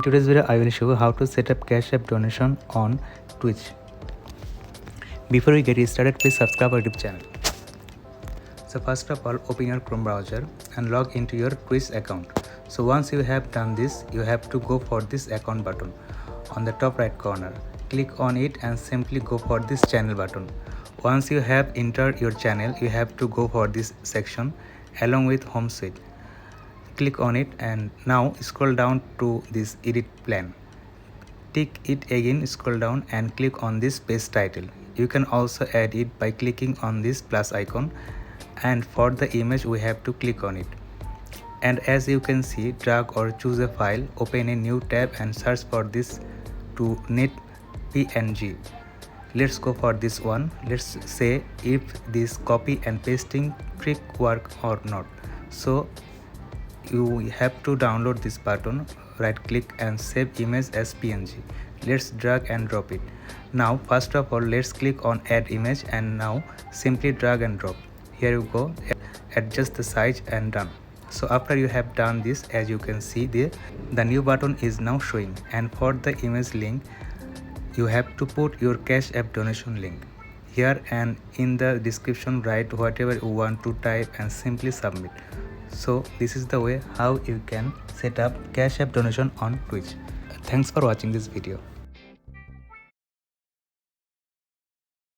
In today's video, I will show you how to set up Cashapp donation on Twitch. Before we get started, please subscribe our YouTube channel. So first of all, open your Chrome browser and log into your Twitch account. So once you have done this, you have to go for this account button on the top right corner. Click on it and simply go for this channel button. Once you have entered your channel, you have to go for this section along with home suite. Click on it and now scroll down to this edit plan. Tick it again, scroll down and click on this page title. You can also add it by clicking on this plus icon, and for the image we have to click on it. And as you can see, drag or choose a file, open a new tab and search for this to net png. Let's go for this one. Let's say if this copy and pasting trick work or not. So you have to download this button, right click and save image as png. Let's drag and drop it. Now first of all, let's click on add image and now simply drag and drop. Here you go, adjust the size and done. So after you have done this, as you can see the new button is now showing, and for the image link you have to put your Cashapp donation link here, and in the description write whatever you want to type and simply submit. So this is the way how you can set up Cashapp donation on Twitch. Thanks for watching this video.